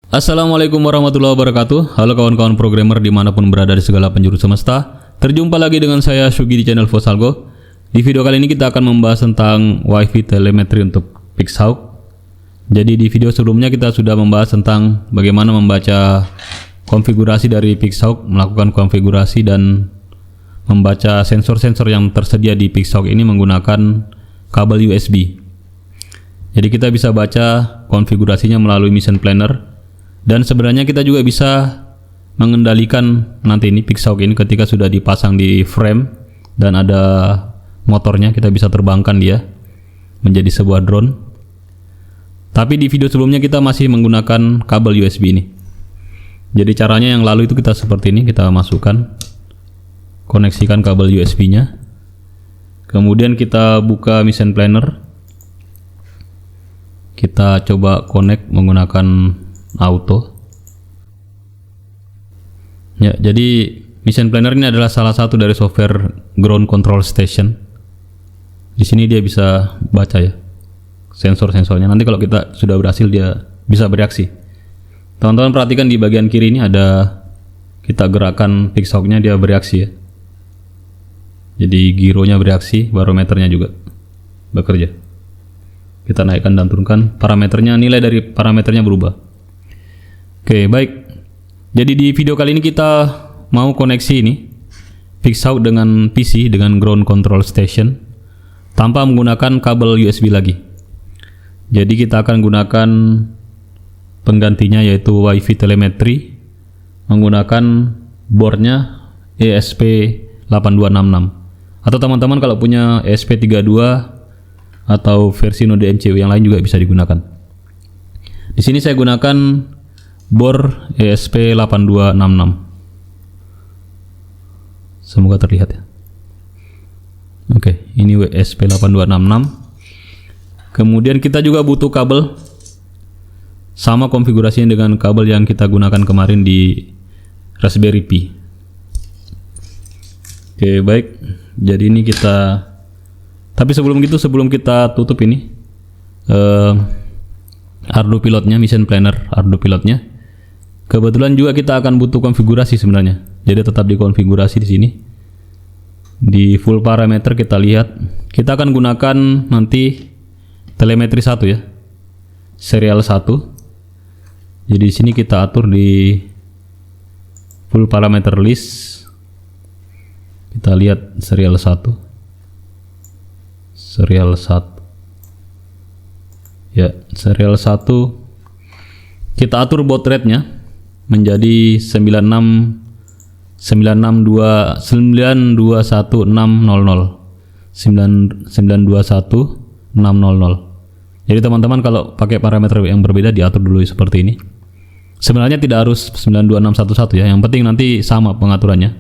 Assalamualaikum warahmatullahi wabarakatuh. Halo kawan-kawan programmer dimanapun berada di segala penjuru semesta. Terjumpa lagi dengan saya Sugi di channel Fosalgo. Di video kali ini kita akan membahas tentang WiFi telemetri untuk Pixhawk. Jadi di video sebelumnya kita sudah membahas tentang bagaimana membaca konfigurasi dari Pixhawk, melakukan konfigurasi dan membaca sensor-sensor yang tersedia di Pixhawk ini menggunakan kabel USB. Jadi kita bisa baca konfigurasinya melalui Mission Planner. Dan sebenarnya kita juga bisa mengendalikan nanti ini Pixhawk ini ketika sudah dipasang di frame dan ada motornya, kita bisa terbangkan dia menjadi sebuah drone. Tapi di video sebelumnya kita masih menggunakan kabel USB ini. Jadi caranya yang lalu itu kita seperti ini, kita masukkan, koneksikan kabel USB-nya. Kemudian kita buka Mission Planner. Kita coba connect menggunakan auto. Ya, jadi Mission Planner ini adalah salah satu dari software ground control station. Di sini dia bisa baca ya sensor-sensornya. Nanti kalau kita sudah berhasil dia bisa bereaksi. Teman-teman perhatikan di bagian kiri ini ada, kita gerakan Pixhawk-nya dia bereaksi ya. Jadi gironya bereaksi, barometernya juga bekerja. Kita naikkan dan turunkan parameternya, nilai dari parameternya berubah. Oke, baik. Jadi di video kali ini kita mau koneksi ini Pixhawk dengan PC, dengan ground control station tanpa menggunakan kabel USB lagi. Jadi kita akan gunakan penggantinya yaitu WiFi telemetri menggunakan boardnya ESP8266. Atau teman-teman kalau punya ESP32 atau versi Node MCU yang lain juga bisa digunakan. Di sini saya gunakan board ESP8266. Semoga terlihat ya. Oke, ini ESP8266. Kemudian kita juga butuh kabel, sama konfigurasinya dengan kabel yang kita gunakan kemarin di Raspberry Pi. Oke, baik. Jadi ini kita, tapi sebelum kita tutup ini Arduino pilotnya, Mission Planner Arduino pilotnya. Kebetulan juga kita akan butuh konfigurasi sebenarnya. Jadi tetap dikonfigurasi di sini. Di full parameter kita lihat, kita akan gunakan nanti telemetri 1 ya. Serial 1. Jadi di sini kita atur di full parameter list. Kita lihat serial 1. Serial 1. Ya, serial 1 kita atur baud rate-nya menjadi 9921600. Jadi teman-teman kalau pakai parameter yang berbeda diatur dulu seperti ini. Sebenarnya tidak harus 92611 ya, yang penting nanti sama pengaturannya.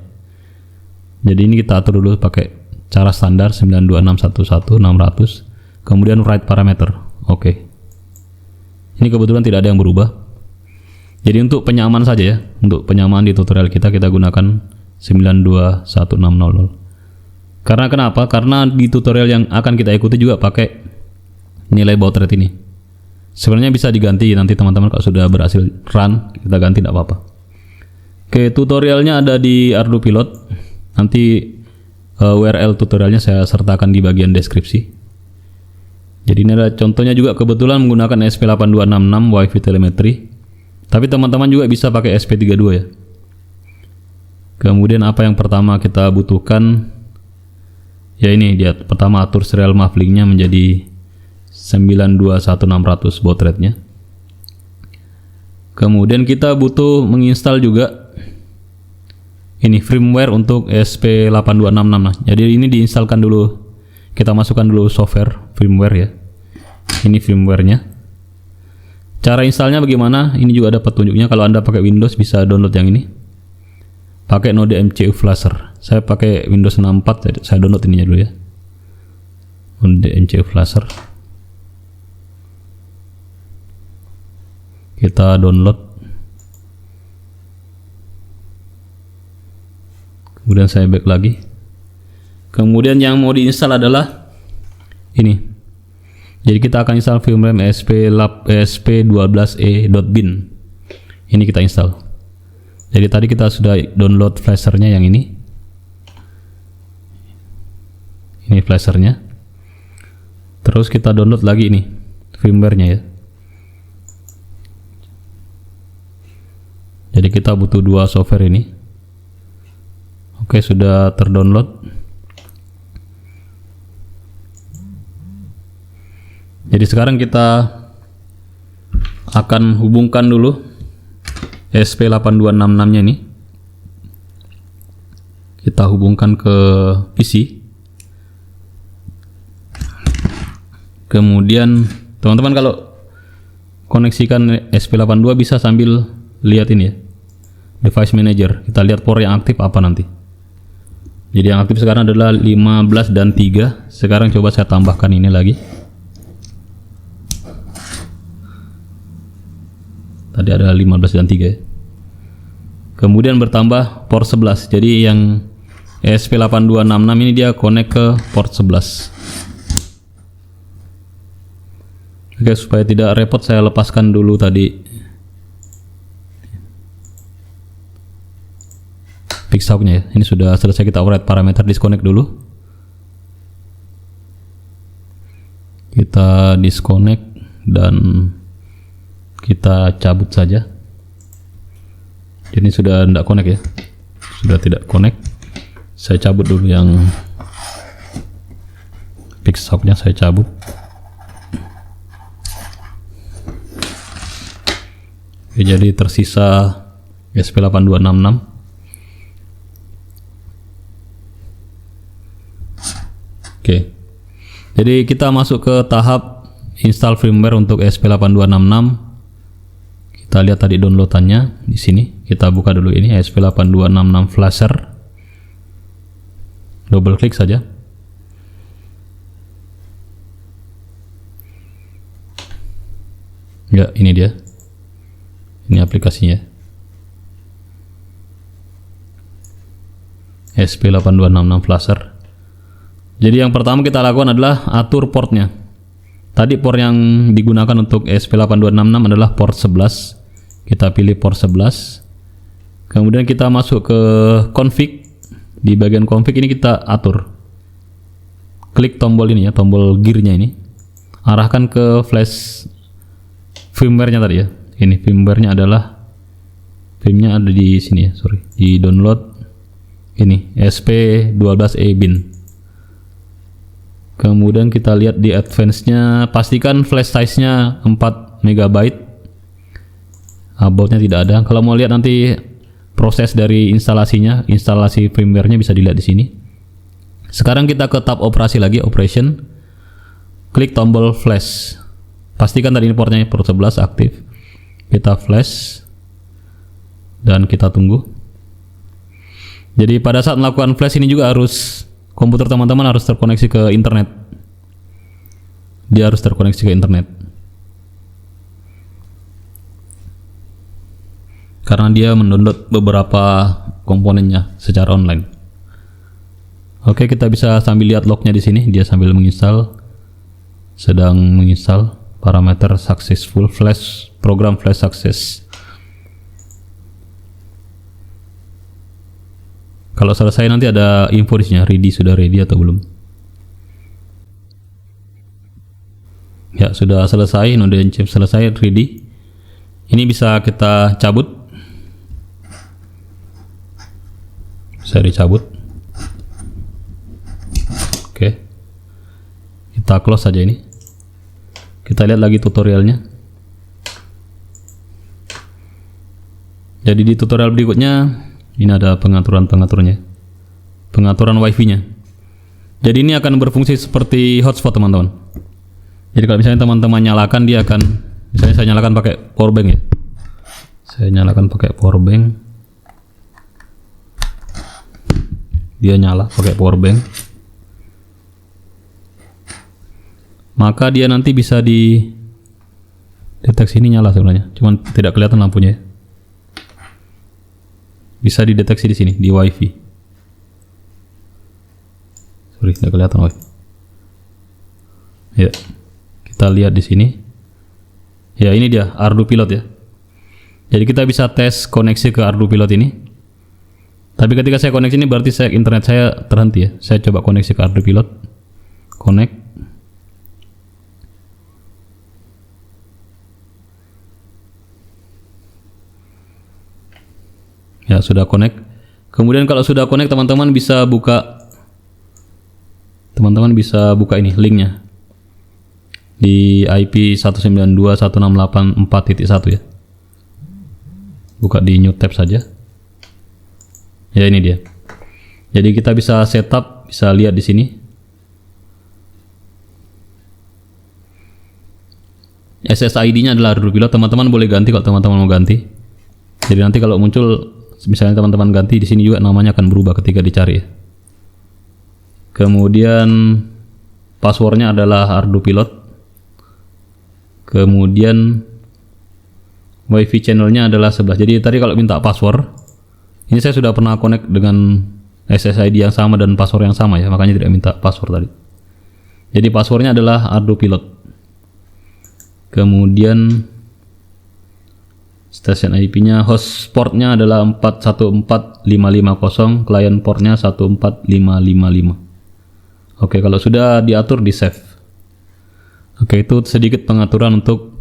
Jadi ini kita atur dulu pakai cara standar 926111600, kemudian write parameter. Oke. Ini kebetulan tidak ada yang berubah. Jadi untuk penyamaan saja ya, untuk penyamaan di tutorial kita gunakan 9211600. Karena kenapa? Karena di tutorial yang akan kita ikuti juga pakai nilai baud rate ini. Sebenarnya bisa diganti nanti teman-teman kalau sudah berhasil run, kita ganti tidak apa-apa. Oke, tutorialnya ada di Arduino Pilot. Nanti URL tutorialnya saya sertakan di bagian deskripsi. Jadi ini ada contohnya juga, kebetulan menggunakan ESP8266 WiFi telemetri. Tapi teman-teman juga bisa pakai ESP32 ya. Kemudian apa yang pertama kita butuhkan? Ya ini dia, pertama atur serial muffling-nya menjadi 9211600 baud rate-nya. Kemudian kita butuh menginstal juga ini firmware untuk ESP8266. Nah, jadi ini diinstalkan dulu. Kita masukkan dulu software firmware ya. Ini firmware-nya. Cara installnya bagaimana? Ini juga ada petunjuknya. Kalau Anda pakai Windows bisa download yang ini. Pakai Node MCU Flasher. Saya pakai Windows 64, saya download ininya dulu ya. Node MCU Flasher. Kita download. Kemudian saya back lagi. Kemudian yang mau diinstal adalah ini. Jadi kita akan install firmware ESP12e.bin. Ini kita install. Jadi tadi kita sudah download flashernya yang ini. Ini flashernya. Terus kita download lagi ini firmware-nya ya. Jadi kita butuh dua software ini. Oke, sudah terdownload. Jadi sekarang kita akan hubungkan dulu ESP8266-nya ini. Kita hubungkan ke PC. Kemudian teman-teman kalau koneksikan ESP82 bisa sambil lihat ini ya, device manager. Kita lihat port yang aktif apa nanti. Jadi yang aktif sekarang adalah 15 dan 3. Sekarang coba saya tambahkan ini lagi. Tadi ada 15 dan 3 ya. Kemudian bertambah port 11. Jadi yang ESP8266 ini dia connect ke port 11. Oke, supaya tidak repot saya lepaskan dulu tadi Pixhawk-nya ya. Ini sudah selesai, kita override parameter, disconnect dulu. Kita disconnect dan kita cabut saja. Jadi ini sudah tidak connect ya. Sudah tidak connect. Saya cabut dulu yang Pixhawk-nya, saya cabut. Oke, jadi tersisa ESP8266. Oke, jadi kita masuk ke tahap install firmware untuk ESP8266. Kita lihat tadi downloadannya di sini. Kita buka dulu ini ESP8266 flasher. Double klik saja. Ya, ini dia. Ini aplikasinya. ESP8266 flasher. Jadi yang pertama kita lakukan adalah atur portnya. Tadi port yang digunakan untuk ESP8266 adalah port 11. Kita pilih port 11. Kemudian kita masuk ke config. Di bagian config ini kita atur. Klik tombol ini ya, tombol gearnya ini. Arahkan ke flash firmware-nya tadi ya. Ini firmware-nya adalah, firmnya ada di sini ya, sorry. Di download ini ESP12E bin. Kemudian kita lihat di advance-nya, pastikan flash size-nya 4 MB. About-nya tidak ada. Kalau mau lihat nanti proses dari instalasinya, instalasi firmware-nya bisa dilihat di sini. Sekarang kita ke tab operasi lagi, operation. Klik tombol flash. Pastikan tadi ini portnya port 11 aktif. Kita flash dan kita tunggu. Jadi pada saat melakukan flash ini juga harus komputer teman-teman harus terkoneksi ke internet. Dia harus terkoneksi ke internet. Karena dia mendownload beberapa komponennya secara online. Oke, kita bisa sambil lihat lognya di sini. Dia sambil menginstal, sedang menginstal parameter successful flash, program flash success. Kalau selesai nanti ada info di sini, ready, sudah ready atau belum. Ya, sudah selesai, node chip selesai, ready. Ini bisa kita cabut. Bisa dicabut. Oke. Kita close saja ini. Kita lihat lagi tutorialnya. Jadi di tutorial berikutnya ini ada pengaturan-pengaturnya. Pengaturan wifi-nya. Jadi ini akan berfungsi seperti hotspot teman-teman. Jadi kalau misalnya teman-teman nyalakan, dia akan, misalnya saya nyalakan pakai power bank ya. Saya nyalakan pakai power bank. Dia nyala pakai power bank. Maka dia nanti bisa di deteksi ini nyala sebenarnya. Cuman tidak kelihatan lampunya. Bisa dideteksi di sini di wifi. Sorry, tidak kelihatan wifi. Ya, kita lihat di sini. Ya, ini dia Arduino Pilot ya. Jadi kita bisa tes koneksi ke Arduino Pilot ini. Tapi ketika saya koneksi ini berarti internet saya terhenti ya. Saya coba koneksi ke Arduino Pilot. Connect. Ya, sudah connect. Kemudian kalau sudah connect, teman-teman bisa buka ini linknya di IP 192.168.4.1 ya. Buka di new tab saja. Ya, ini dia. Jadi kita bisa setup, bisa lihat di sini. SSID-nya adalah Arduino Pilot. Teman-teman boleh ganti kalau teman-teman mau ganti. Jadi nanti kalau muncul, misalnya teman-teman ganti, di sini juga namanya akan berubah ketika dicari ya. Kemudian passwordnya adalah Arduino Pilot. Kemudian WiFi channelnya adalah 11. Jadi tadi kalau minta password, ini saya sudah pernah connect dengan SSID yang sama dan password yang sama ya, makanya tidak minta password tadi. Jadi passwordnya adalah Arduino Pilot. Kemudian station IP-nya, host portnya adalah 414550, client portnya 14555. Oke, kalau sudah diatur di save. Oke, itu sedikit pengaturan untuk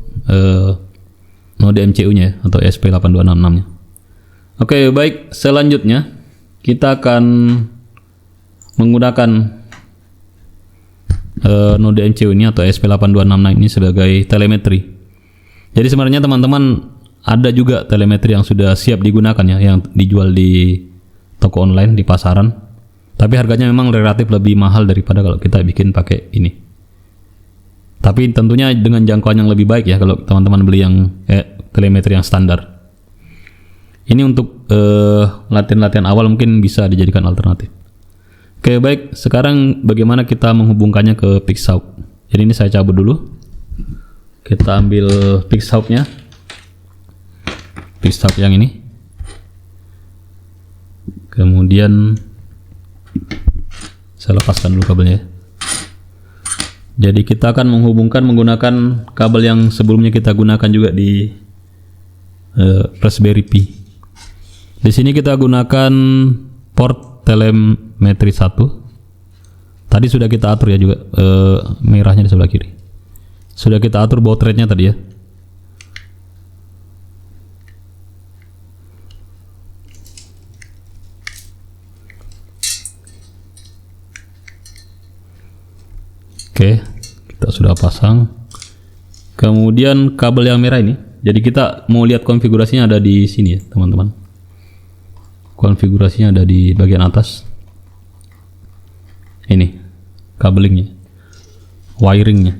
node MCU-nya atau ESP8266-nya. Oke, baik, selanjutnya kita akan menggunakan node MCU ini atau ESP8266 ini sebagai telemetri. Jadi sebenarnya teman-teman ada juga telemetri yang sudah siap digunakan ya, yang dijual di toko online, di pasaran. Tapi harganya memang relatif lebih mahal daripada kalau kita bikin pakai ini. Tapi tentunya dengan jangkauan yang lebih baik ya kalau teman-teman beli yang telemetri yang standar. Ini untuk latihan-latihan awal mungkin bisa dijadikan alternatif. Oke, baik. Sekarang bagaimana kita menghubungkannya ke Pixhawk. Jadi ini saya cabut dulu. Kita ambil Pixhawk-nya. Pixhawk yang ini. Kemudian saya lepaskan dulu kabelnya. Jadi kita akan menghubungkan menggunakan kabel yang sebelumnya kita gunakan juga di Raspberry Pi. Di sini kita gunakan port telemetri 1. Tadi sudah kita atur ya juga merahnya di sebelah kiri. Sudah kita atur baud rate-nya tadi ya. Oke, kita sudah pasang. Kemudian kabel yang merah ini. Jadi kita mau lihat konfigurasinya ada di sini ya, teman-teman. Konfigurasinya ada di bagian atas. Ini kabelingnya, wiringnya.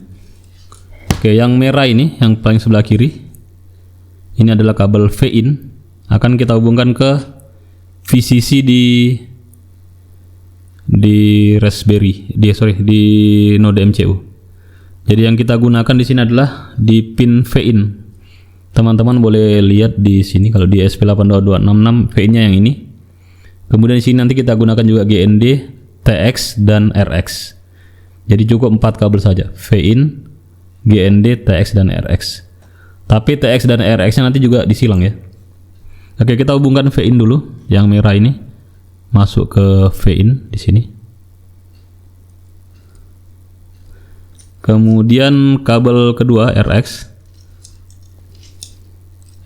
Oke, yang merah ini, yang paling sebelah kiri, ini adalah kabel V-in. Akan kita hubungkan ke VCC di Raspberry, di node MCU. Jadi yang kita gunakan di sini adalah di pin V-in. Teman-teman boleh lihat di sini kalau di ESP8266 V-in-nya yang ini. Kemudian di sini nanti kita gunakan juga GND, TX dan RX. Jadi cukup 4 kabel saja, V-in, GND, TX dan RX. Tapi TX dan RX-nya nanti juga disilang ya. Oke, kita hubungkan V-in dulu yang merah ini. Masuk ke V-in di sini. Kemudian kabel kedua RX.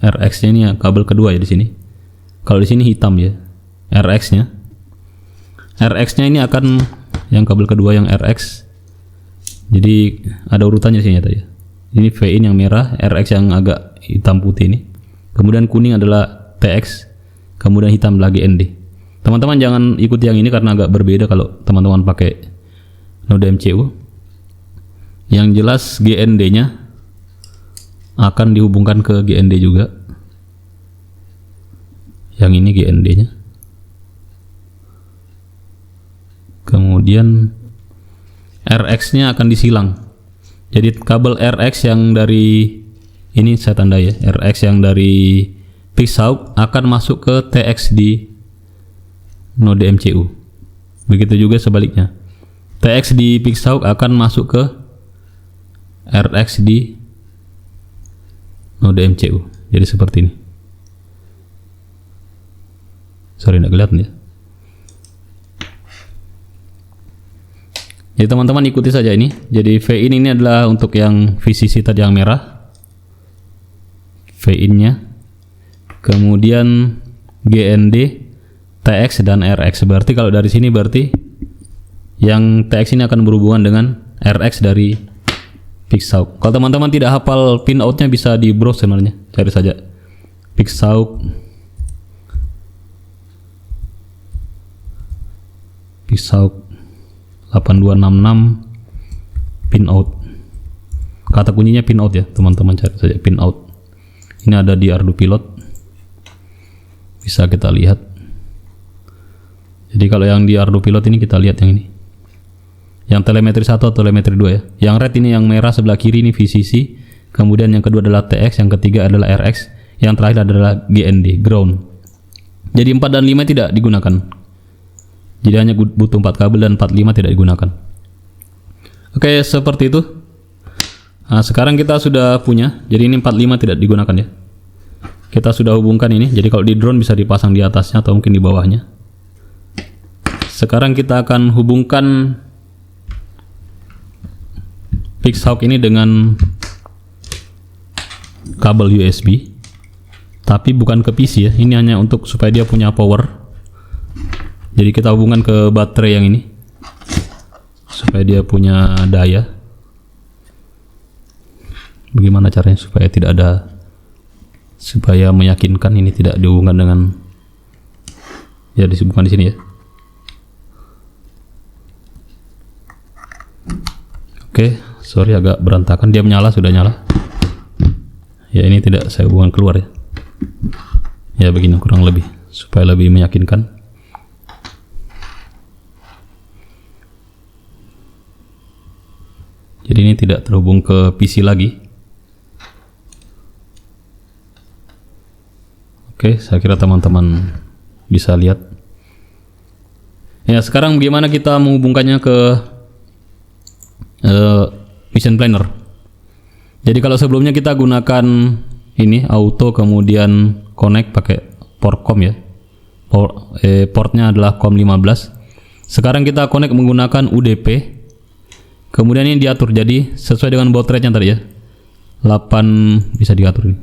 RX-nya ini ya, kabel kedua ya di sini. Kalau di sini hitam ya. RX-nya. RX-nya ini akan yang kabel kedua yang RX. Jadi ada urutannya sini tadi ya. Ini V-in yang merah, RX yang agak hitam putih ini. Kemudian kuning adalah TX, kemudian hitam lagi ND. Teman-teman jangan ikuti yang ini karena agak berbeda kalau teman-teman pakai node MCU. Yang jelas GND-nya akan dihubungkan ke GND juga. Yang ini GND-nya. Kemudian RX-nya akan disilang. Jadi kabel RX yang dari ini saya tanda ya, RX yang dari Pixhawk akan masuk ke TX di node MCU. Begitu juga sebaliknya. TX di Pixhawk akan masuk ke RX di node MCU. Jadi seperti ini. Sorry, nggak kelihatan ya. Jadi teman-teman ikuti saja ini. Jadi V-in ini adalah untuk yang VCC tadi yang merah. V-in-nya. Kemudian GND, TX dan RX. Berarti kalau dari sini berarti yang TX ini akan berhubungan dengan RX dari PIXAUX. Kalau teman-teman tidak hafal pinout-nya bisa di browse sebenarnya. Cari saja PIXAUX 8266 pinout. Kata kuncinya pinout ya, teman-teman cari saja pinout. Ini ada di Arduino Pilot. Bisa kita lihat. Jadi kalau yang di Arduino Pilot ini kita lihat yang ini. Yang telemetri 1 atau telemetri 2 ya. Yang red ini yang merah sebelah kiri ini VCC. Kemudian yang kedua adalah TX, yang ketiga adalah RX, yang terakhir adalah GND, ground. Jadi 4 dan 5 tidak digunakan. Jadi hanya butuh 4 kabel dan 4, 5 tidak digunakan. Oke, seperti itu. Nah, sekarang kita sudah punya. Jadi ini 4, 5 tidak digunakan ya. Kita sudah hubungkan ini. Jadi kalau di drone bisa dipasang di atasnya atau mungkin di bawahnya. Sekarang kita akan hubungkan PIXAUX ini dengan kabel USB, tapi bukan ke PC ya. Ini hanya untuk supaya dia punya power. Jadi kita hubungkan ke baterai yang ini supaya dia punya daya. Bagaimana caranya supaya tidak ada, supaya meyakinkan ini tidak dihubungkan dengan, ya disebutkan di sini ya. Oke, sorry agak berantakan. Dia menyala, sudah nyala. Ya ini tidak saya hubungkan keluar ya. Ya begini kurang lebih supaya lebih meyakinkan. Jadi ini tidak terhubung ke PC lagi. Oke, saya kira teman-teman bisa lihat. Ya sekarang bagaimana kita menghubungkannya ke Mission Planner. Jadi kalau sebelumnya kita gunakan ini auto kemudian connect pakai port COM ya. Portnya adalah COM 15. Sekarang kita connect menggunakan UDP. Kemudian ini diatur jadi sesuai dengan baud rate-nya tadi ya. 8 bisa diatur ini.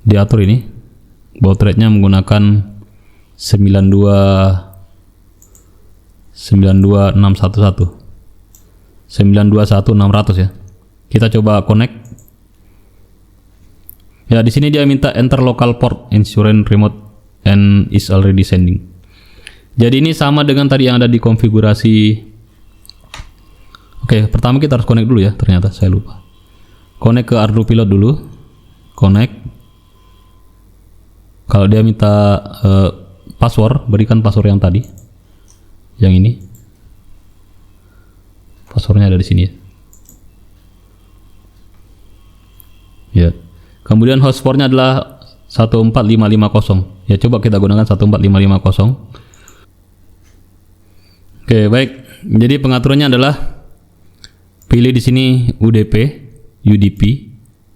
Diatur ini baud rate-nya menggunakan 92111. 921600 ya. Kita coba connect. Ya di sini dia minta enter local port insurance remote and is already sending. Jadi ini sama dengan tadi yang ada di konfigurasi. Oke, pertama kita harus connect dulu ya. Ternyata saya lupa. Connect ke Arduino Pilot dulu. Connect. Kalau dia minta password, berikan password yang tadi. Yang ini. Passwordnya ada di sini ya. Ya. Kemudian host portnya adalah 14550. Ya coba kita gunakan 14550. Oke, baik. Jadi pengaturannya adalah pilih di sini UDP,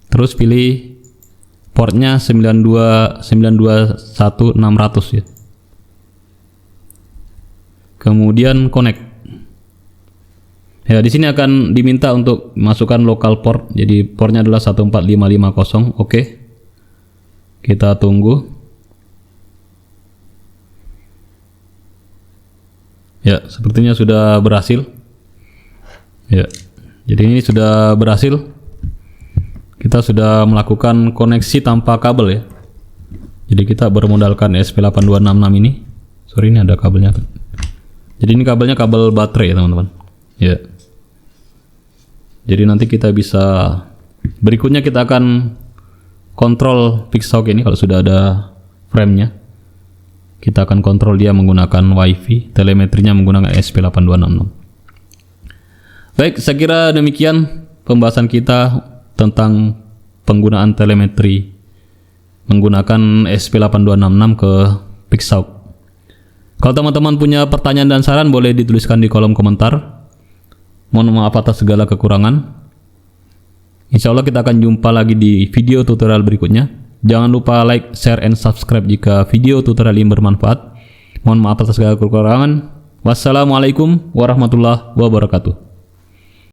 terus pilih portnya 9211600 ya. Kemudian connect. Ya, di sini akan diminta untuk masukkan local port. Jadi portnya adalah 14550. Oke. Kita tunggu. Ya, sepertinya sudah berhasil. Ya. Jadi ini sudah berhasil. Kita sudah melakukan koneksi tanpa kabel ya. Jadi kita bermodalkan SP8266 ini. Sorry, ini ada kabelnya. Jadi ini kabelnya kabel baterai ya, teman-teman. Ya. Jadi nanti kita bisa, berikutnya kita akan kontrol PIXAUX ini kalau sudah ada frame-nya. Kita akan kontrol dia menggunakan WiFi, telemetrinya menggunakan SP8266. Baik, saya kira demikian pembahasan kita tentang penggunaan telemetri menggunakan SP8266 ke PIXAUX. Kalau teman-teman punya pertanyaan dan saran boleh dituliskan di kolom komentar. Mohon maaf atas segala kekurangan. Insya Allah kita akan jumpa lagi di video tutorial berikutnya. Jangan lupa like, share, and subscribe jika video tutorial ini bermanfaat. Mohon maaf atas segala kekurangan. Wassalamualaikum warahmatullahi wabarakatuh.